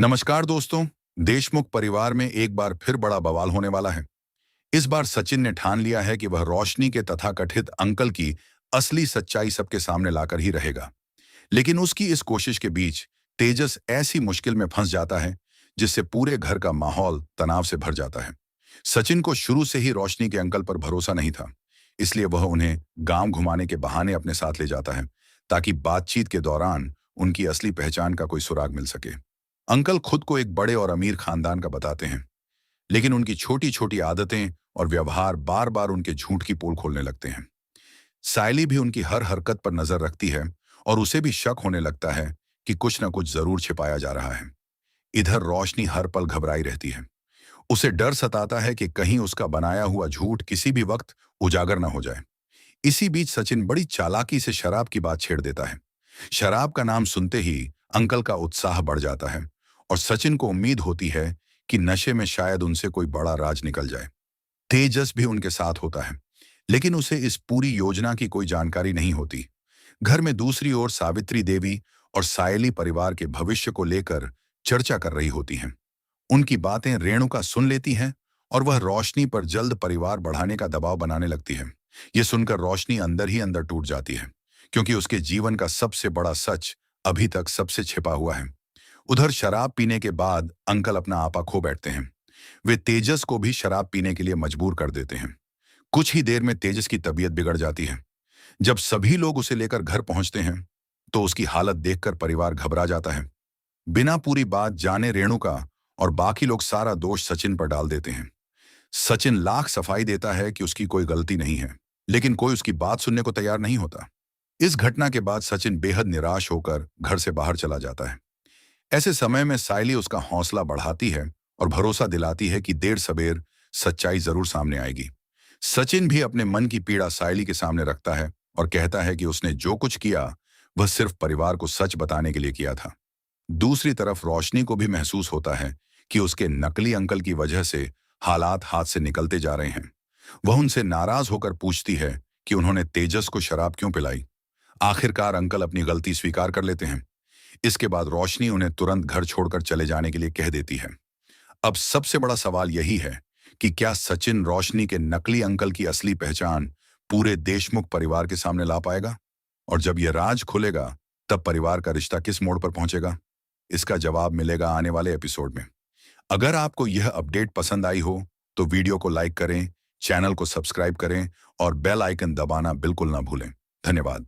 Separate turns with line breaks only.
नमस्कार दोस्तों। देशमुख परिवार में एक बार फिर बड़ा बवाल होने वाला है। इस बार सचिन ने ठान लिया है कि वह रोशनी के तथाकथित अंकल की असली सच्चाई सबके सामने लाकर ही रहेगा। लेकिन उसकी इस कोशिश के बीच तेजस ऐसी मुश्किल में फंस जाता है जिससे पूरे घर का माहौल तनाव से भर जाता है। सचिन को शुरू से ही रोशनी के अंकल पर भरोसा नहीं था, इसलिए वह उन्हें गांव घुमाने के बहाने अपने साथ ले जाता है ताकि बातचीत के दौरान उनकी असली पहचान का कोई सुराग मिल सके। अंकल खुद को एक बड़े और अमीर खानदान का बताते हैं, लेकिन उनकी छोटी छोटी आदतें और व्यवहार बार बार उनके झूठ की पोल खोलने लगते हैं। सायली भी उनकी हर हरकत पर नजर रखती है और उसे भी शक होने लगता है कि कुछ न कुछ जरूर छिपाया जा रहा है। इधर रोशनी हर पल घबराई रहती है। उसे डर सताता है कि कहीं उसका बनाया हुआ झूठ किसी भी वक्त उजागर न हो जाए। इसी बीच सचिन बड़ी चालाकी से शराब की बात छेड़ देता है। शराब का नाम सुनते ही अंकल का उत्साह बढ़ जाता है और सचिन को उम्मीद होती है कि नशे में शायद उनसे कोई बड़ा राज निकल जाए। तेजस भी उनके साथ होता है, लेकिन उसे इस पूरी योजना की कोई जानकारी नहीं होती। घर में दूसरी ओर सावित्री देवी और सायली परिवार के भविष्य को लेकर चर्चा कर रही होती हैं। उनकी बातें रेणुका सुन लेती है और वह रोशनी पर जल्द परिवार बढ़ाने का दबाव बनाने लगती है। ये सुनकर रोशनी अंदर ही अंदर टूट जाती है, क्योंकि उसके जीवन का सबसे बड़ा सच अभी तक सबसे छिपा हुआ है। उधर शराब पीने के बाद अंकल अपना आपा खो बैठते हैं। वे तेजस को भी शराब पीने के लिए मजबूर कर देते हैं। कुछ ही देर में तेजस की तबीयत बिगड़ जाती है। जब सभी लोग उसे लेकर घर पहुंचते हैं तो उसकी हालत देखकर परिवार घबरा जाता है। बिना पूरी बात जाने रेणुका और बाकी लोग सारा दोष सचिन पर डाल देते हैं। सचिन लाख सफाई देता है कि उसकी कोई गलती नहीं है, लेकिन कोई उसकी बात सुनने को तैयार नहीं होता। इस घटना के बाद सचिन बेहद निराश होकर घर से बाहर चला जाता है। ऐसे समय में सायली उसका हौसला बढ़ाती है और भरोसा दिलाती है कि देर सबेर सच्चाई जरूर सामने आएगी। सचिन भी अपने मन की पीड़ा सायली के सामने रखता है और कहता है कि उसने जो कुछ किया वह सिर्फ परिवार को सच बताने के लिए किया था। दूसरी तरफ रोशनी को भी महसूस होता है कि उसके नकली अंकल की वजह से हालात हाथ से निकलते जा रहे हैं। वह उनसे नाराज होकर पूछती है कि उन्होंने तेजस को शराब क्यों पिलाई। आखिरकार अंकल अपनी गलती स्वीकार कर लेते हैं। इसके बाद रोशनी उन्हें तुरंत घर छोड़कर चले जाने के लिए कह देती है। अब सबसे बड़ा सवाल यही है कि क्या सचिन रोशनी के नकली अंकल की असली पहचान पूरे देशमुख परिवार के सामने ला पाएगा? और जब यह राज खुलेगा तब परिवार का रिश्ता किस मोड़ पर पहुंचेगा? इसका जवाब मिलेगा आने वाले एपिसोड में। अगर आपको यह अपडेट पसंद आई हो तो वीडियो को लाइक करें, चैनल को सब्सक्राइब करें और बेल आइकन दबाना बिल्कुल ना भूलें। धन्यवाद।